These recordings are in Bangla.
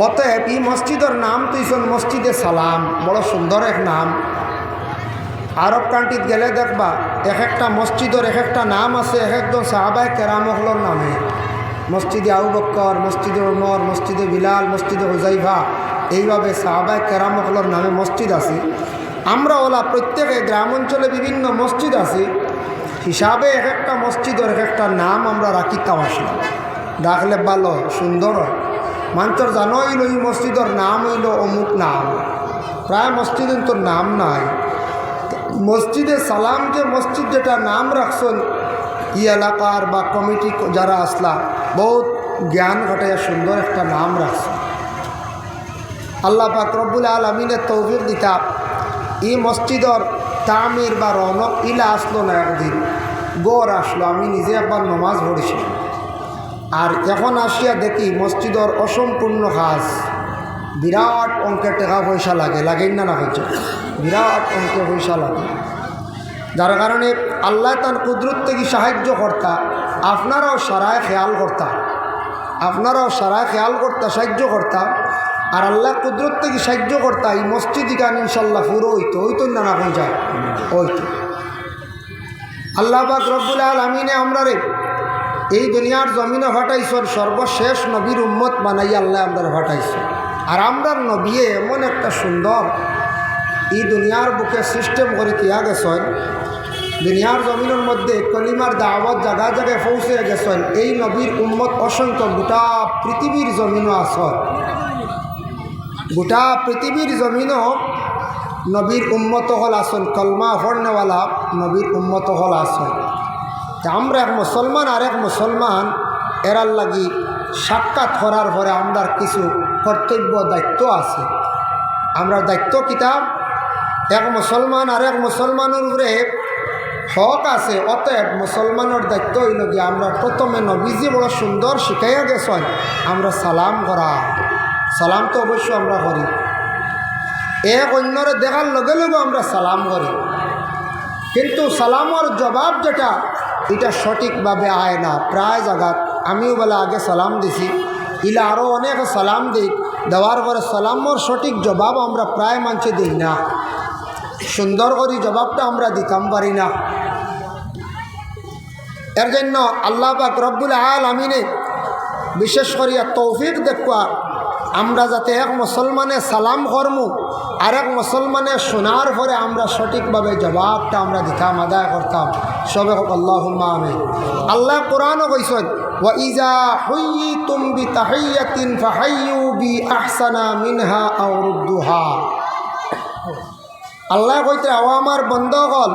অতএব এই মসজিদের নাম তুইছেন মসজিদে সালাম, বড় সুন্দর এক নাম। আরব কান্ট্রিত গেলে দেখবা এক একটা মসজিদের এক একটা নাম আছে, এক একজন সাহাবায়ে কেরামহলর নামে। মসজিদে আবু বকর, মসজিদে ওমর, মসজিদে বিলাল, মসজিদে হুজাইফা, এইভাবে সাহাবায়ে কেরামহলর নামে মসজিদ আছে। আমরা ওলা প্রত্যেকে গ্রাম অঞ্চলে বিভিন্ন মসজিদ আছে, হিসাবে এক একটা মসজিদের এক একটা নাম আমরা রাখিতাম আসলাম। রাখলে ভালো সুন্দর মানুষের জানো হইল এই মসজিদের নাম হইল অমুক নাম। প্রায় মসজিদের তো নাম নাই। মসজিদে সালাম যে মসজিদ যেটা নাম রাখছেন ই এলাকার বা কমিটি যারা আসলা বহুত জ্ঞান ঘটাইয়া সুন্দর একটা নাম রাখছে। আল্লাহ পাক রব্বুল আলামিনের তৌফিক দিতা এই মসজিদের তামির বা রৌনক ইলা আসলো না। একদিন গড় আসলো, আমি নিজে একবার নমাজ পড়েছিলাম। আর এখন আসিয়া দেখি মসজিদের অসম্পূর্ণ কাজ, বিরাট অঙ্কের টাকা পয়সা লাগে, লাগেন না না হচ্ছে, বিরাট অঙ্কের পয়সা লাগে। যার কারণে আল্লাহ তার কুদরত থেকে সাহায্য কর্তা, আপনারাও সারায় খেয়াল করতা, আপনারাও সারায় খেয়াল করতা, সাহায্য করতা। আর আল্লাহ কুদরত থেকে সাহায্য করতা এই মসজিদ গান ইনশাল্লাহ পুরো হইতো না না পৌঁছায় হইতো। আল্লাহ পাক রব্বুল আলামিনে আমরা রে এই দুনিয়ার জমিনে ফাটাইছেন সর্বশেষ নবীর উম্মত বানাইয়া আল্লাহ আমরা ফাটাইছেন। আর আমরার নবী এমন একটা সুন্দর এই দুনিয়ার বুকে সিস্টেম করে দিয়া গেছেন, দুনিয়ার জমিনের মধ্যে কলিমার দাওয়াত জায়গায় জায়গায় পৌঁছে গেছেন। এই নবীর উম্মত অসংখ্য, গোটা পৃথিবীর জমিনও আসন, গোটা পৃথিবীর জমিনও নবীর উম্মত হল আসন, কলমা পড়নেওয়ালা নবীর উম্মত হল আসন। আমরা এক মুসলমান আর এক মুসলমান এরার লাগি সাক্ষাৎ করার পরে আমরা কিছু কর্তব্য দায়িত্ব আছে। আমরা দায়িত্ব কিতাব এক মুসলমান আর এক মুসলমানের উপরে হক আছে। অতএব মুসলমানের দায়িত্ব হইল গিয়ে আমরা প্রথমে নবীজি বড় সুন্দর শিখাইয়া গেছেন আমরা সালাম করা। সালাম তো অবশ্যই আমরা করি, এক অন্যরে দেখার লগে লগে আমরা সালাম করি, কিন্তু সালামর জবাব যেটা এটা সঠিকভাবে আয় না। প্রায় জায়গাত আমিও বলে আগে সালাম দিছি, ইলা আরও অনেক সালাম দিই, দেওয়ার পরে সালামর সঠিক জবাব আমরা প্রায় মানুষে দিই না, সুন্দর করে জবাবটা আমরা দিতাম পারি না। এর জন্য আল্লাহ পাক রব্বুল আলামিনে বিশেষ করিয়া তৌফিক দেখুয়া আমরা যাতে এক মুসলমানে সালাম করমু আর এক মুসলমানে শোনার পরে আমরা সঠিকভাবে জবাবটা আমরা দিতাম, আদায় করতাম। সবে হোক আল্লাহুম্মা আমিন। আল্লাহ কোরআনও কইছেন ওয়া ইজা হুইয়িতুম বিতাহিয়াতিন ফাহাইয়ু বিআহসানা মিনহা আও রুদ্দুহা। আল্লাহ কইতে ও আমার বন্ধগণ,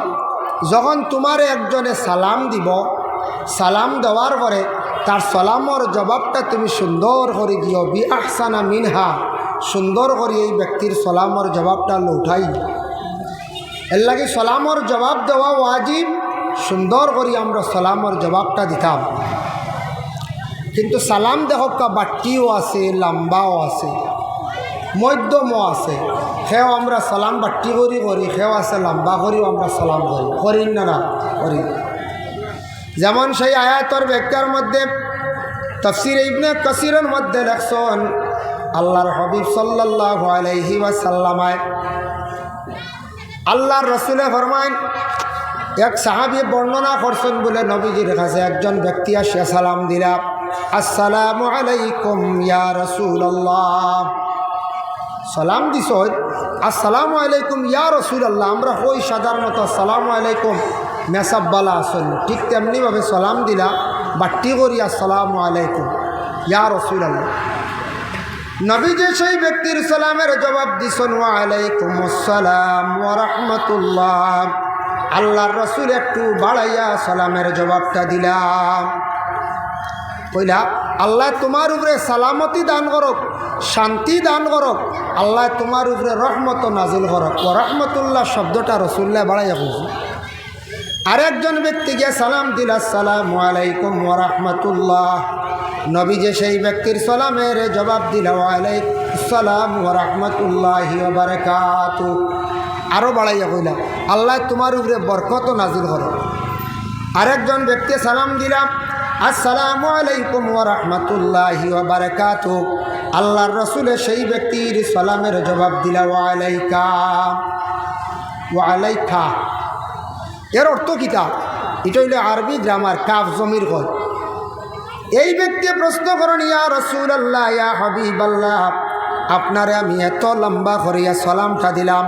যখন তোমার একজনে সালাম দিব, সালাম দেওয়ার পরে তার সালামর জবাবটা তুমি সুন্দর করে দিও, বিআহসানা মিনহা, সুন্দর করে এই ব্যক্তির সালামর জবাবটা লৌটাই। এর লাগে সালামর জবাব দেওয়া ওয়াজিব, সুন্দর করে আমরা সালামর জবাবটা দিতাম। কিন্তু সালাম দেখা বাট্টিও আছে, লম্বাও আছে, মধ্যমও আছে। সেও আমরা সালাম বাট্টি করি, সেও আছে লম্বা করিও আমরা সালাম করি না না করি। যেমন সেই আয়াতর ব্যাখ্যার মধ্যে তাফসীর ইবনে কাসিরের মধ্যে লেখছেন আল্লাহর হাবিব সাল্লাল্লাহু আলাইহি ওয়াসাল্লামায় আল্লাহর রাসূলে ফরমায়, এক সাহাবী বর্ণনা করছেন বলে নবীজির কাছে একজন ব্যক্তি আসে সালাম দিলা, আসসালামু আলাইকুম ইয়া রাসূলুল্লাহ। সালাম দিছ আসসালামু আলাইকুম ইয়া রাসূলুল্লাহ। আমরা কই সাধারণত আসসালামু আলাইকুম মেসাব্বালা আসল, ঠিক তেমনিভাবে সালাম দিলা বাট্টি করি আসসালামু আলাইকুম ইয়া রাসূলুল্লাহ। নবী যে সেই ব্যক্তির সালামের জবাব দিছেন ওয়া আলাইকুম আসসালাম ওয়া রাহমাতুল্লাহ। আল্লাহর রাসূল একটু বাড়াইয়া সালামের জবাবটা দিলাম, কইলা আল্লাহ তোমার উপরে সালামতি দান করক, শান্তি দান করক, আল্লাহ তোমার উপরে রহমত নাজিল করক। ওয়া রাহমাতুল্লাহ শব্দটা রাসূলুল্লাহ বাড়াইয়া কইছে। আরেকজন ব্যক্তি গিয়ে সালাম দিল আসসালামু আলাইকুম ওয়া রাহমাতুল্লাহ। নবী যে সেই ব্যক্তির সালামের জবাব দিল ওয়া আলাইকুম আসসালাম ওয়া রাহমাতুল্লাহি ওয়া বারাকাতুহু। আরও বাড়াইয়া কইলা আল্লাহ তোমার উপরে বরকত নাজিল করো। আরেকজন ব্যক্তি সালাম দিলাম আসসালামু আলাইকুম ওয়া রাহমাতুল্লাহি ওয়া বারাকাতুহু, আল্লাহর রাসূলে সেই ব্যক্তির সালামের জবাব দিলা ওয়া আলাইকা, ওয়া আলাইকা। এর অর্থ কিতা? এটা হইল আরবি গ্রামার, কাফ জমির হয়। এই ব্যক্তি প্রশ্ন করেন, ইয়া রাসূলুল্লাহ, ইয়া হাবিবাল্লাহ, আপনারে আমি এত লম্বা করিয়া সালামটা দিলাম,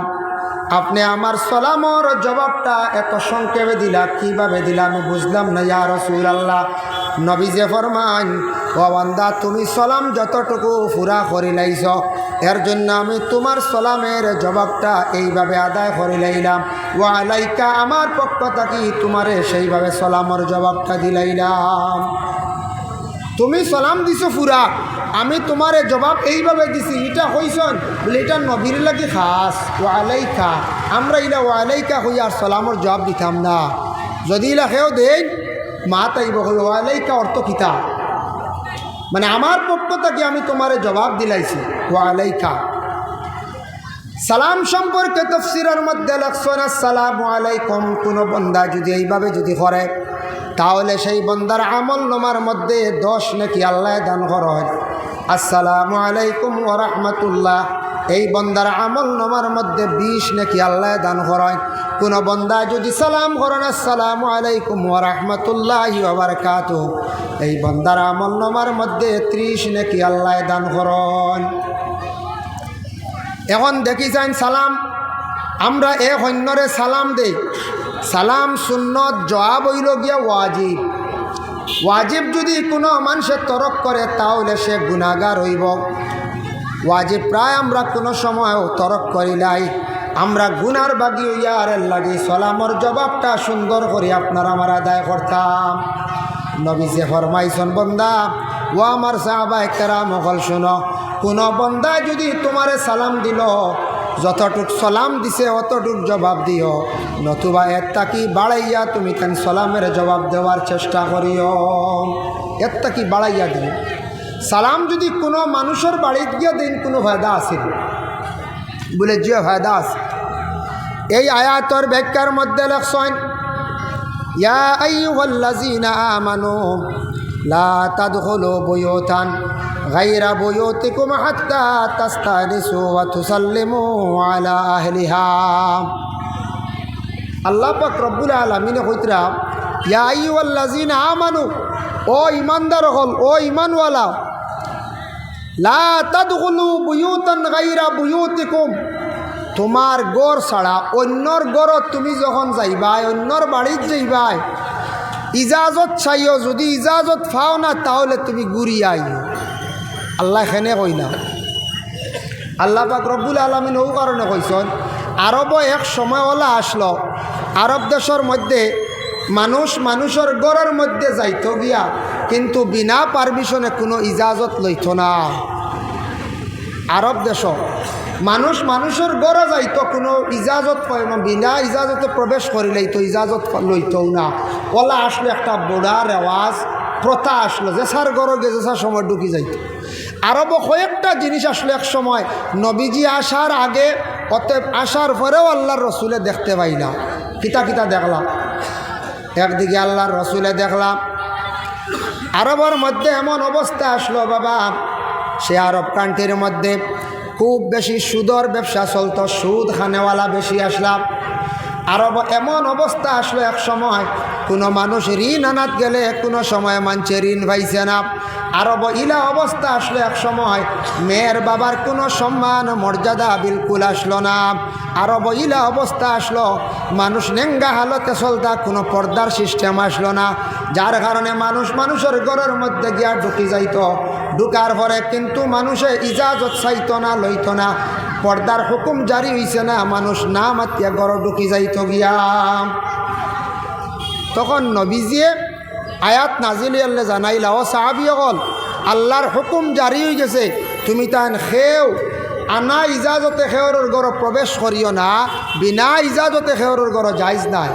আপনি আমার সালামর জবাবটা এত সংক্ষেপে দিলা, কিভাবে দিলাম আমি বুঝলাম না ইয়া রাসূলুল্লাহ। নবীজি ফরমান, ও বান্দা, তুমি সালাম যতটুকু পুরা করিলাইছ, এর জন্য আমি তোমার সালামের জবাবটা এইভাবে আদায় করিলাইলাম। ওয়া আলাইকা, আমার পক্ষ থেকে তোমারে সেইভাবে সালামর জবাবটা দিলাইলাম। তুমি সালাম দিছো পুরা, আমি তোমার জবাব এইভাবে দিছি, এটা হইছন বলে এটা নবীর লাগি খাস। ওয়া আলাইকা, আমরা ইলা ওয়া আলাইকা হই আর সালামর জবাব দিতাম না। যদি ইলা খেয়েও দেন মা তাইব হই ওয়া আলাইকা অর্থ কিতা, মানে আমার পক্ষ থেকে আমি তোমার জবাব দিলাইছি ওয়া আলাইকা। সালাম সম্পর্কে তাফসীরের মধ্যে লেখছেন, আসসালামু আলাইকুম, কোনো বান্দা যদি এইভাবে যদি করে তাহলে সেই বান্দার আমল নামার মধ্যে 10 নেকি আল্লাহ দান করেন। আসসালামু আলাইকুম ওয়া রাহমাতুল্লাহ, এই বান্দার আমল নামার মধ্যে 20 নেকি আল্লাহ দান করেন। কোন বান্দা যদি সালাম করেন আসসালামু আলাইকুম ওয়া রাহমাতুল্লাহি ওয়া বারাকাতুহু, এই বান্দার আমল নামার মধ্যে 30 নেকি আল্লাহ দান করেন। এখন দেখি যান সালাম, আমরা এক অন্যরে সালাম দেই, সালাম সুন্নত, জবাব হইল গিয়া ওয়াজিব। ওয়াজিব যদি কোনো মানুষের তরক করে তাহলে সে গুনাহগার হইব। ওয়াজিব প্রায় আমরা কোনো সময় তরক করিলাই, আমরা গুনার বাগি হইয়ার লাগি সালামর জবাবটা সুন্দর করে আপনার আমার আদায় করতাম। নবীজি ফরমাইছেন, বান্দা ও আমার সাহাবায়ে কেরাম হল শুনো, কোনো বান্দা যদি তোমারে সালাম দিল, যতটুক সালাম দিছে অতটুক জবাব দিও, নতুবা এর তাকি বাড়াইয়া তুমি কেন সালামের জবাব দেওয়ার চেষ্টা করিও। এর তাকি বাড়াইয়া দিও। সালাম যদি কোনো মানুষের বাড়িতে গিয়ে দিন কোনো ফায়দা আছে বলে, যে ফায়দা আছে। এই আয়াতর ব্যাখ্যার মধ্যে লেখছেন, ইয়া আইয়ুহাল্লাযীনা আমানু লা তাদখুলু বুয়ুতান গায়রা বুয়ুতিকুম হাত্তা তাস্তানিসু ওয়া তুসাল্লিমু আলা আহলিহা। আল্লাহ পাক রব্বুল আলামিন কইতরা, ইয়া আইয়ুহাল্লাযীনা আমানু, ও ইমানদার হল, ও ইমানওয়ালা, লা তাদখুলু বুয়ুতান গায়রা বুয়ুতিকুম, তোমার ঘর ছাড়া অন্যর ঘরত তুমি যখন যাইবাই, অন্যর বাড়িতে যাইবাই, ইজাজত চাইও, যদি ইজাজত পাও না তাহলে তুমি ঘুরিয়ে আইও। আল্লাহ এখানে কই না, আল্লাহ পাক রব্বুল আলামিন ও কারণে কইছেন, আরব এক সময়ওয়ালা আসলো, আরব দেশের মধ্যে মানুষ মানুষের ঘরের মধ্যে যাইত গিয়া কিন্তু বিনা পারমিশনে কোনো ইজাজত লইত না। আরব দেশ মানুষ মানুষের ঘরে যাইত, কোনো ইজাজত বিনা ইজাজতে প্রবেশ করিলেই তো ইজাজত লইতও না। ওলা আসলে একটা বড়া রেওয়াজ প্রথা আসলো, যে সার ঘরে গেছে সার সময় ঢুকি যাইত। আরব কয়েকটা জিনিস আসলে এক সময় নবীজি আসার আগে, অতএব আসার পরেও আল্লাহর রসুলে দেখতে পাইলাম। কিতা কিতা দেখলাম, একদিকে আল্লাহর রসুলে দেখলাম, আরবের মধ্যে এমন অবস্থা আসলো বাবা, সে আরব কান্ট্রির মধ্যে খুব বেশি সুদর ব্যবসা চলতো, সুদ খানেওয়ালা বেশি আসলাম। আরব এমন অবস্থা আসলো এক সময় কোনো মানুষ ঋণ আনাত গেলে কোনো সময় মানছে ঋণ পাইছে না। আরব ইলা অবস্থা আসলো এক সময় মেয়ের বাবার কোনো সম্মান মর্যাদা বিলকুল আসলো না। আরব ইলা অবস্থা আসলো মানুষ নেঙ্গা হালতে চলতা, কোনো পর্দার সিস্টেম আসলো না, যার কারণে মানুষ মানুষের ঘরের মধ্যে গিয়া ঢুকি যাইত। ঢুকার পরে কিন্তু মানুষে ইজাজত চাইত না, লইত না, পর্দার হুকুম জারি হইছে না, মানুষ না মাতিয়া ঘর ঢুকি যাইত গিয়া। তখন নবীজিয়ে আয়াত নাজিল আল্লাহ জানাইলা, ও সাহাবীগণ, আল্লাহর হুকুম জারি হয়ে গেছে, তুমি তান খেও আনা ইজাজতে খেওরের ঘর প্রবেশ করিও না, বিনা ইজাজতে খেওরের ঘর জায়েজ নাই।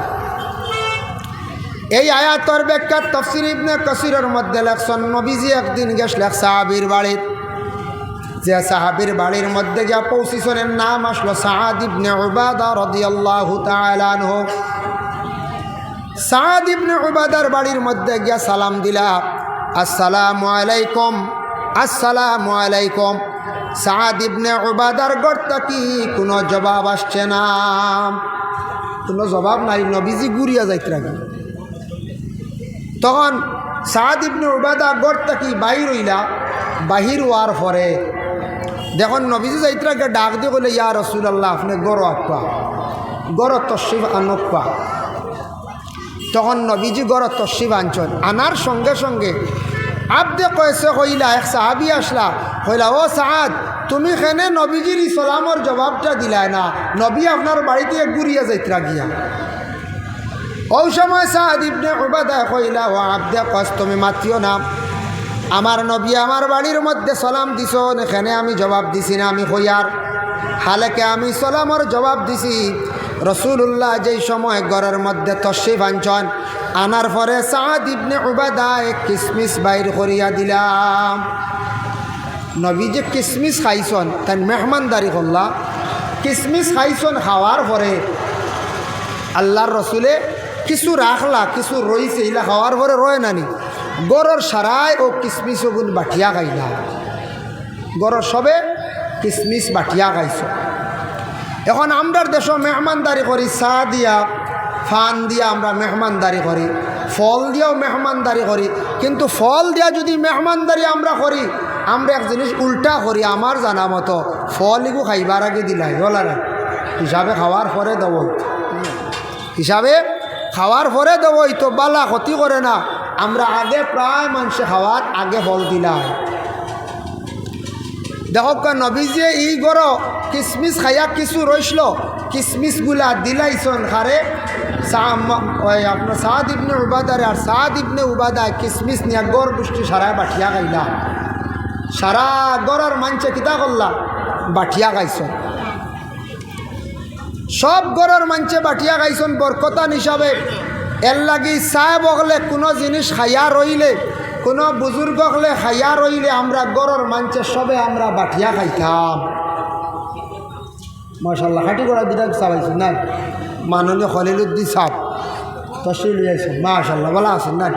এই আয়াতর ব্যাখ্যা তাফসীর ইবনে কাসিরের মধ্যে লেখছেন, নবীজি একদিন গেছিলেন সাহাবীর বাড়িত, যে সাহাবীর বাড়ির মধ্যে যা পৌঁছিছনের নাম আসলো সাআদ ইবনে উবাদা রাদিয়াল্লাহু তাআলা আনহু। সাদ ইবনে উবাদার বাড়ির মধ্যে গিয়া সালাম দিলা, আসসালামু আলাইকুম, আসসালামু আলাইকুম। সাদ ইবনে উবাদার ঘর থেকে কোনো জবাব আসছে না, কোনো জবাব নাই। নবীজি ঘুরিয়া যাইতে রাখি। তখন সাদ ইবনে উবাদা ঘর থেকে বাহির হইলা। বাহির হওয়ার পরে দেখুন নবীজি যাইতে রাখে ডাক দিয়ে বলে, ইয়া রাসূলুল্লাহ, আপনি গড় আঁকবা, গড় তশরিফ আনবা। তখন নবীজি গড় তশরিফ আনছেন। আনার সঙ্গে সঙ্গে আবদে কয়েছে কইলা, এক সাহাবি আসলা, কইলা, ও সাদ, তুমি কেনে নবীজির ইসলামর জবাবটা দিলাই না? নবী আপনার বাড়িতে ঘুরিয়া যাইত্রা গিয়া। ওই সময় সাদ ইবনে উবাদা কইলা, ও আবদে কস, তুমি মাতিও না, আমার নবী আমার বাড়ির মধ্যে সালাম দিছ, এখানে আমি জবাব দিছি না। আমি কইয়ার হালেকে আমি সালামর জবাব দিছি। রসুল্লাহ যেই সময় ঘরের মধ্যে তশরিফ আনছেন, আনার পরে সাদ ইবনে উবাদা এক কিসমিস বাইর করিয়া দিলাম। নবী যে কিসমিস খাইছন, তাই মেহমানদারি করলা। কিসমিস খাইছন, খাওয়ার পরে আল্লাহর রসুলে কিছু রাখলা, কিছু রইছে, ইলা খাওয়ার পরে রয় নানি, গরর সারাই ও কিসমিস ওগুন বাটিয়া খাইলা। গরর সবে কিসমিস বাটিয়া খাইছ। এখন আমরার দেশ মেহমানদারি করি, চা দিয়া ফান দিয়া আমরা মেহমানদারি করি, ফল দিয়াও মেহমানদারি করি। কিন্তু ফল দিয়া যদি মেহমানদারি আমরা করি, আমরা এক জিনিস উল্টা করি। আমার জানা মতো ফল এগু খাইবার আগে দিলাই বলার হিসাবে খাওয়ার পরে দেব, হিসাবে খাওয়ার পরে দেব, তো বালা ক্ষতি করে না। আমরা আগে প্রায় মানুষে খাওয়ার আগে ফল দিলাই। দেখক নবীজিয়ে ই গর কিসমিস খাইয়া কিছু রইসল, কিসমিসগুলা দিলাইছন খারে আপনার সাদ ইবনে উবাদারে। আর সাদ ইবনে উবাদায় কিসমিস নিয়ে গড় গোষ্ঠী সারায় বাঠিয়া খাইলা। সারা গড়ের মাঞ্চে কিতা করলা, বাঠিয়া খাইছন। সব গড়ের মাঞ্চে বাঠিয়া খাইছন বরকতান হিসাবে। এর লাগি চায় বগলে কোনো জিনিস খাইয়া রইলে, কোনো বুজুর্গ হলে খাইয়া রইলে আমরা গড়ের মাঞ্চে সবে আমরা বাঠিয়া খাইতাম। মাশাআল্লাহ, খাটি গড়া দুটা চাবাইছেন না মাননীয় খলিলুদ্দিন সাহেব তশরিফ লিয়েছেন। মাশাআল্লাহ, ভালো আছেন না?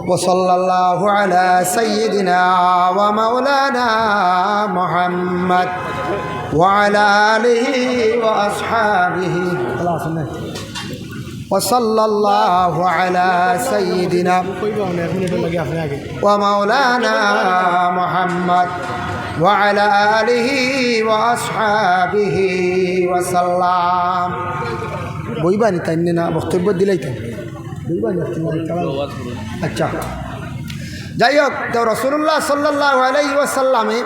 ওয়াসাল্লাল্লাহু আলা সাইয়্যিদিনা ওয়া মাওলানা মুহাম্মদ ওয়া আলা আলিহি ওয়া আসহাবিহি ওয়াসাল্লাল্লাহু আলা সাইয়্যিদিনা ওয়া মাওলানা মুহাম্মদ ওয়া আলা আলিহি ওয়া আসহাবিহি ওয়া সাল্লাম। বইবানি তাই না, বক্তব্য দিলাই তাই বইবানি। আচ্ছা, যাই হোক, তো রসুল্লাহ সাল্লাল্লাহু আলাইহি ওয়াসাল্লামে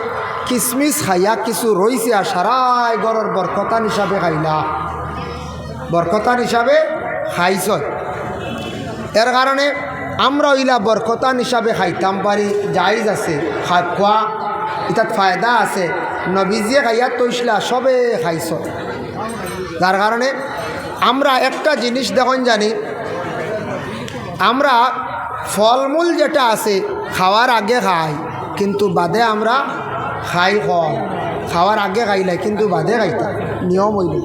কিসমিস খাইয়া কিছু রইছে, আর সারাই গড়ের বরকতান হিসাবে খাইলা, বরকতান হিসাবে খাইছ। এর কারণে আমরা ওইলা বরকতান হিসাবে খাইতাম পারি, জায়েজ আছে, খোয়া এটাত ফায়দা আছে। নবীজিয়ে খাইয়া তৈসলা সবে খাইছ। যার কারণে আমরা একটা জিনিস দেখুন জানি, আমরা ফলমূল যেটা আছে খাওয়ার আগে খাই, কিন্তু বাদে আমরা খাই কম। খাওয়ার আগে খাইলাই কিন্তু বাদে খাইতাম, নিয়ম হইল।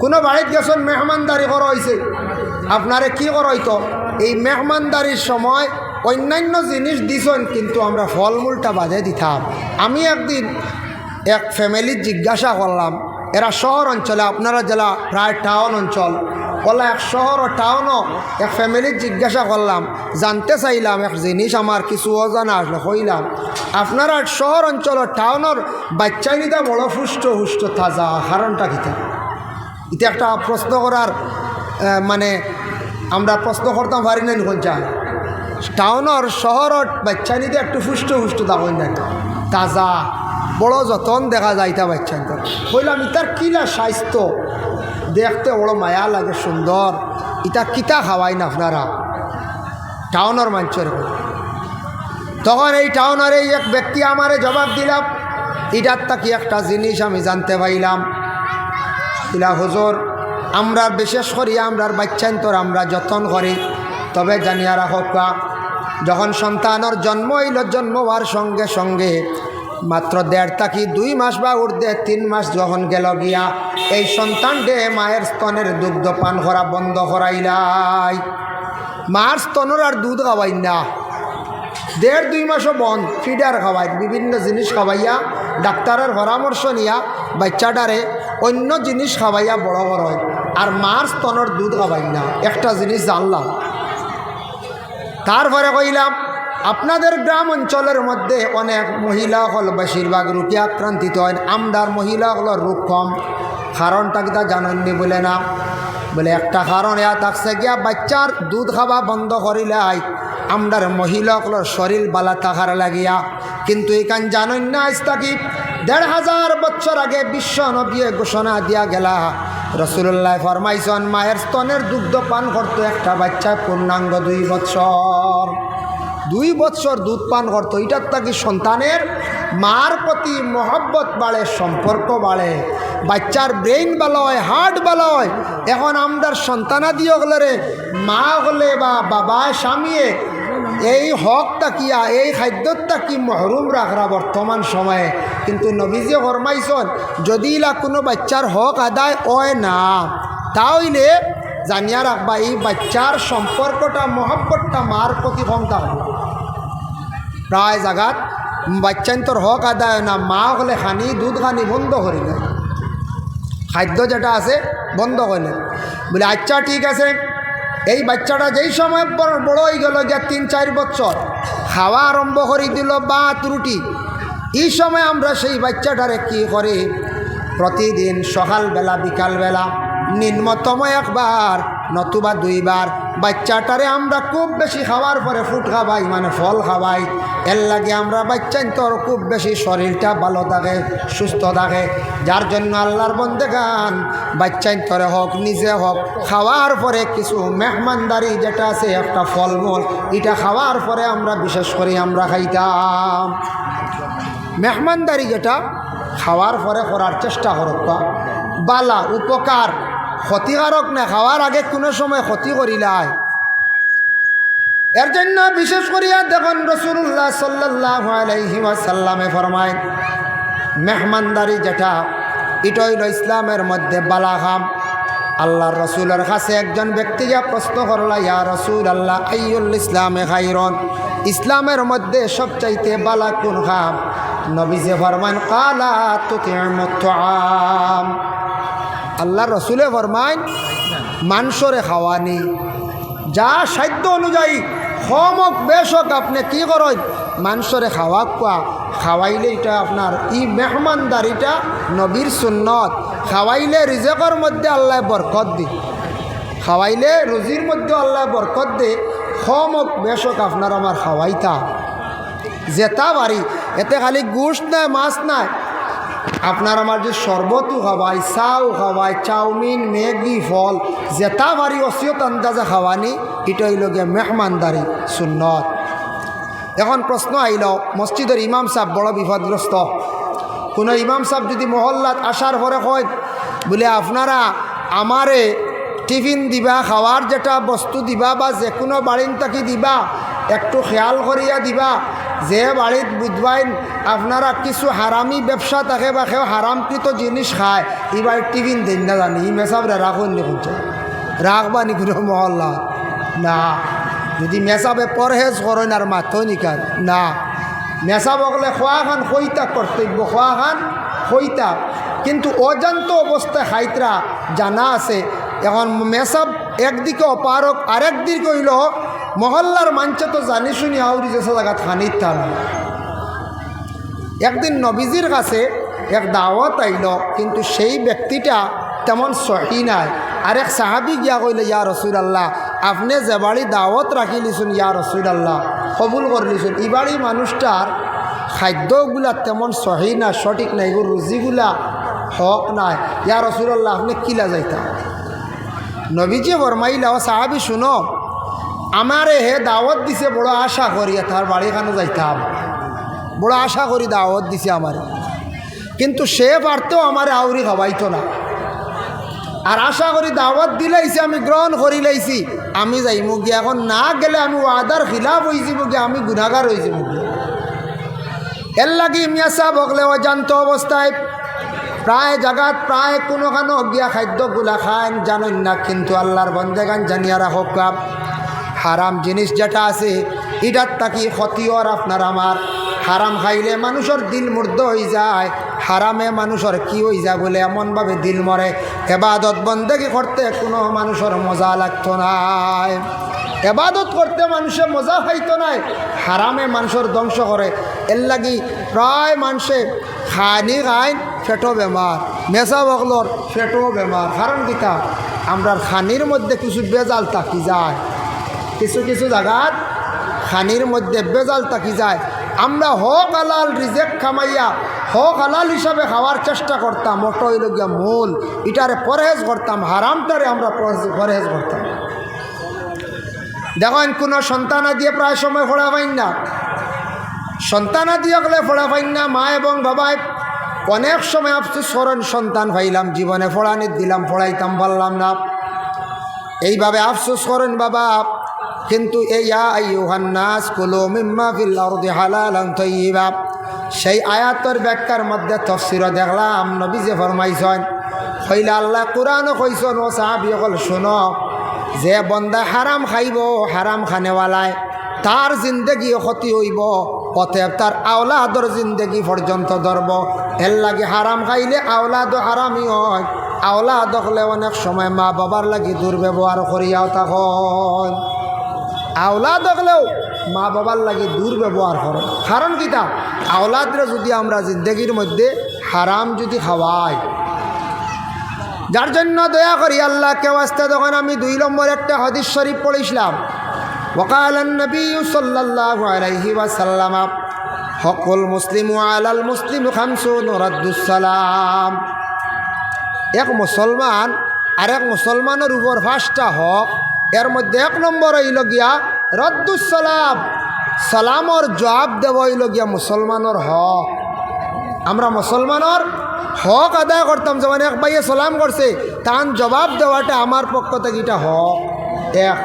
কোনো বাড়িতে গেছেন মেহমানদারি করা হয়েছে, আপনারে কি করা হইতো, এই মেহমানদারির সময় অন্যান্য জিনিস দিছেন, কিন্তু আমরা ফলমূলটা বাদে দিতাম। আমি একদিন এক ফ্যামিলির জিজ্ঞাসা করলাম, এরা শহর অঞ্চলে, আপনারা জেলা প্রায় টাউন অঞ্চল, বললাম এক শহর ও টাউনও এক ফ্যামিলির জিজ্ঞাসা করলাম, জানতে চাইলাম এক জিনিস, আমার কিছু অজানা আসলে কইলাম, আপনারা শহর অঞ্চল ও টাউনের বাচ্চাই নিতা বড় হুষ্ট হুষ্ট তাজা, কারণটা কিতা? এটা একটা প্রশ্ন করার মানে আমরা প্রশ্ন করতাম পারি না। কোন চায় টাউনের শহরত বাচ্চা নিতে একটু হুষ্ট হুষ্ট দেখুন না, তাজা বড় যতন দেখা যায় তা বাচ্চা। বললাম ইতার কিলা স্বাস্থ্য দেখতে বড় মায়া লাগে, সুন্দর, ইটা কিতা খাওয়াই না আপনারা টাউনের মানুষের? তখন এই টাউনের এই এক ব্যক্তি আমারে জবাব দিলাম, এটার তাকি একটা জিনিস আমি জানতে পাইলাম, ইলা হুজুর, আমরা বিশেষ করি আমরার বাচ্চান্তর আমরা যত্ন করি, তবে জানিয়া রাখা যখন সন্তানের জন্ম হইল, জন্ম হওয়ার সঙ্গে সঙ্গে মাত্র 1.5 থেকে 2 মাস বা উর্ধে 3 মাস যখন গেল গিয়া এই সন্তান ডে মায়ের স্তনের দুগ্ধ পান করা বন্ধ করাইলাই। মার স্তনের আর দুধ খাওয়াই না, 1.5-2 মাসও বন্ধ, ফিডার খাওয়াই, বিভিন্ন জিনিস খাওয়াইয়া ডাক্তারের পরামর্শ নিয়া বাচ্চাটারে অন্য জিনিস খাওয়াইয়া বড় হয়। আর মার স্তনের দুধ খাওয়াই না, একটা জিনিস জানলাম। তারপরে কইলাম আপনাদের গ্রাম অঞ্চলের মধ্যে অনেক মহিলা হল বেশিরভাগ রোগে আক্রান্তিত হয়, আমদার মহিলা হলের রোগ কম। কারণটা কিতা জানেননি? বলে না, বলে একটা কারণ এয়া থাকছে গিয়া বাচ্চার দুধ খাওয়া বন্ধ করিলাই আমদার মহিলা হলের শরীর বালা থাকার লাগিয়া। কিন্তু এখান জানেন না, আজ থাকি 1,500 বছর আগে বিশ্ব নবী ঘোষণা দিয়া গেলা, রাসূলুল্লাহ ফরমাইছেন মায়ের স্তনের দুগ্ধ পান করতো একটা বাচ্চা পূর্ণাঙ্গ 2 বছর। 2 বছর দুধ পান করতো। এটার থাকি সন্তানের মার প্রতি মহব্বত বাড়ে, সম্পর্ক বাড়ে, বাচ্চার ব্রেইন ভালো হয়, হার্ট ভালো হয়। এখন আমদার সন্তানাদি হলে মা হলে বা বাবা স্বামীয়ে এই হক তাকিয়া এই খাদ্যর তাকি মহরুম রাখরা বর্তমান সময়ে। কিন্তু নবীজি ফরমাইছেন যদি ইলা কোনো বাচ্চার হক আদায় হয় না, তাহলে জানিয়া রাখবা এই বাচ্চার সম্পর্কটা মহব্বতটা মার প্রতি কম থাকবে। প্রায় জায়গাত বাচ্চান্তর হক আদায় না, মা হলে খানি দুধ খানি বন্ধ করিলে, খাদ্য যেটা আছে বন্ধ করলে। বলে আচ্ছা ঠিক আছে, এই বাচ্চাটা যেই সময় বড় হয়ে গেল গিয়া 3-4 বছর, খাওয়া আরম্ভ করে দিল ভাত রুটি, এই সময় আমরা সেই বাচ্চাটারে কী করি? প্রতিদিন সকালবেলা বিকালবেলা নিম্নতম 1 বার নতুবা 2 বার বাচ্চাটারে আমরা খুব বেশি খাওয়ার পরে ফুড খাওয়াই, মানে ফল খাওয়াই। এর লাগে আমরা বাচ্চান্তর খুব বেশি শরীরটা ভালো থাকে, সুস্থ থাকে। যার জন্য আল্লাহর বন্দেগান বাচ্চান্তরে হোক নিজে হোক খাওয়ার পরে কিছু মেহমানদারি যেটা আছে একটা ফলমূল, এটা খাওয়ার পরে আমরা বিশেষ করে আমরা খাইতাম। মেহমানদারি যেটা খাওয়ার পরে করার চেষ্টা করত, বালা উপকার, ক্ষতিকারক না। খাওয়ার আগে কোনো সময় ক্ষতি করিলাই। এর জন্য বিশেষ করিয়া দেখুন রাসূলুল্লাহ সাল্লাল্লাহু আলাইহি ওয়াসাল্লামে ফরমায় মেহমানদারি যেটা এটা হইল ইসলামের মধ্যে বালা কাম। আল্লাহর রসুলের কাছে একজন ব্যক্তিকে প্রশ্ন করলা, ইয়া রাসূলুল্লাহ আইয়ুল ইসলামে খায়রুন, ইসলামের মধ্যে সবচাইতে বালা কোন কাম? নবীজি ফরমান কালা তুতিমুত তুআম, আল্লাহর রসুলে ফরমান মাংসরে খাওয়ানি, যা সাধ্য অনুযায়ী হমক বেশক আপনি কি করেন মাংসরে খাওয়াইলে এটা আপনার ই মেহমানদারিটা নবীর সুন্নত। খাওয়াইলে রিজেকের মধ্যে আল্লাহ বরকত দি, খাওয়াইলে রুজির মধ্যে আল্লাহ বরকত দে। হমক বেশক আপনার আমার খাওয়াইতা যেতা বাড়ি, এতে খালি গোশত নাই মাছ নাই, আপনার আমার যে শরবতও খাওয়াই, চাও খাওয়াই, চাউমিন ম্যাগি ফল যেতা বাড়ি অসিয়ত আন্দাজে খাওয়ানি, এটা হইল গিয়ে মেহমানদারি সুন্নত। এখন প্রশ্ন আইল, মসজিদের ইমাম সাহেব বড় বিপদগ্রস্ত। কোনো ইমাম সাহেব যদি মহল্লাত আসার পরে কয় বলে আপনারা আমারে টিফিন দিবা, খাওয়ার যেটা বস্তু দিবা বা যে কোনো বাড়িন তাকি দিবা একটু খেয়াল করিয়া দিবা, যে বাড়িত বুঝবাইন আপনারা কিছু হারামি ব্যবসা থাকে বা কেউ হারামকৃত জিনিস খায়, এই বাড়ির টিফিন দেন না জানি, ই মেসাবরে রাখুন নি খুঁজছে রাখবা নি কোনো মহল্লা না। যদি মেসাবে পরহেজ করেন আর মাথো নিকার না, মেসাব হলে খোয়া খান খইতা কর্তব্য, খোয়া খান খইতা, কিন্তু অজান্ত অবস্থায় খাইতরা জানা আছে। এখন মেসাব একদিকে অপারক, আরেক দিকে হইল মহল্লার মাঞ্চে তো জানি শুনি আউরি যে জায়গা খানির তার। একদিন নবীজির কাছে এক দাওয়াত আইল, কিন্তু সেই ব্যক্তিটা তেমন সহি নাই। আরেক সাহাবি গিয়া কইলে, ইয়া রাসূলুল্লাহ আপনি যে বাড়ি দাওয়াত রাখি লিছুন, ইয়া রাসূলুল্লাহ কবুল করে লিছুন, এই বাড়ি মানুষটার খাদ্যগুলা তেমন সহি না, সঠিক নাই, এগুলো রুজিগুলা হক নাই, ইয়া রাসূলুল্লাহ আপনি কিলা যাইতা? নবীজি ফরমাইলা, ও সাহাবি শুনো, আমারে হে দাওয়াত দিছে, বড় আশা করি তার বাড়িখানে যাইতাম, বড় আশা করি দাওয়াত দিছে আমারে, কিন্তু সে পারতেও আমারে আউরি খাওয়াইতো না। আর আশা করি দাওয়াত দিলাইছে, আমি গ্রহণ করি লাইছি, আমি যাইমু গিয়ে, এখন না গেলে আমি ওয়াদার খিলাফ হয়ে যাব গিয়ে, আমি গুনাহগার হয়ে যাব গিয়ে। এর লাগি মিয়া সাহেব হকলে অজান্ত অবস্থায় প্রায় জায়গাত প্রায় কোনোখানো অজ্ঞা খাদ্যগুলা খান জানেন না, কিন্তু আল্লাহর বন্দেগান জানিয়া রাখক হারাম জিনিস যেটা আছে এটার তাকি ক্ষতিওর আপনার আমার। হারাম খাইলে মানুষের দিল মুর্দ হয়ে যায়, হারামে মানুষের কি হয়ে যায় বলে এমনভাবে দিল মরে, এবাদত বন্দেগি করতে কোনো মানুষের মজা লাগতো নাই, এবাদত করতে মানুষের মজা পাইতো নাই, হারামে মানুষের ধ্বংস করে। এর লাগি প্রায় মানুষে খানি খাইন ফেটো বেমার, মেসা বগলর ফেটো বেমার। কারণ কিতা আমরা খানির মধ্যে কিছু বেজাল থাকি যায়, কিছু কিছু জায়গাত খানির মধ্যে বেজাল থাকি যায়। আমরা হক হালাল রিজেক খামাইয়া হক হালাল হিসাবে খাওয়ার চেষ্টা করতাম, ওটা হইল গিয়া মূল, এটারে পরহেজ করতাম, হারামটারে আমরা পরহেজ করতাম। দেখেন কোনো সন্তানা দিয়ে প্রায় সময় ফোড়া পাইন না, সন্তানা দিয়ে গেলে ফোড়া পাইন না। মা এবং বাবায় অনেক সময় আফসোস করেন, সন্তান পাইলাম জীবনে ফোড়ানি দিলাম, ফোড়াইতাম পারলাম না, এইভাবে আফসোস করেন বাবা। কিন্তু ইয়া আইয়ুহান্নাস কুলু মিম্মা ফিল আরদি হালালান তাইয়্যিবা, সেই আয়াতের ব্যাখ্যার মধ্যে তাফসীরে দেখলাম নবী যে ফরমাইছেন, কইলা আল্লাহ কোরআনও কইছেন ও সাহাবীগণ শুনো, যে বন্দা হারাম খাইব, হারাম খানেওয়ালায় তার জিন্দগি ক্ষতি হইব, অতএব তার আওলাদর জিন্দগি পর্যন্ত ধরব। এর লাগে হারাম খাইলে আওলাদও হারামই হয়, আওলাদ হলে অনেক সময় মা বাবার লাগি দুর্ব্যবহার করিয়াও তখন, আওলাদ হলেও মা বাবার লাগি দুর্ব্যবহার করে। কারণ কিতা আওলাদরে যদি আমরা জিন্দগির মধ্যে হারাম যদি খাওয়াই, যার জন্য দয়া করি আল্লাহকে ওয়াস্তে তখন আমি 2 নম্বর একটা হাদিস শরীফ পড়েছিলাম। ওয়াকাল নবী সাল্লাল্লাহু আলাইহি ওয়াসাল্লাম হকুল মুসলিমু আলাল মুসলিম খামসুন রাদ্দুস সালাম, এক মুসলমান আর এক মুসলমানের উপর 5টা হক, এর মধ্যে 1 নম্বর হইল গিয়া রদ্দুস সালাম, সালামর জবাব দেব হইল গিয়া মুসলমানের হক। আমরা মুসলমানের হক আদায় করতাম, যেমন এক ভাইয়ে সালাম করছে তার জবাব দেওয়াটা আমার পক্ষ থেকে এটা হক। এক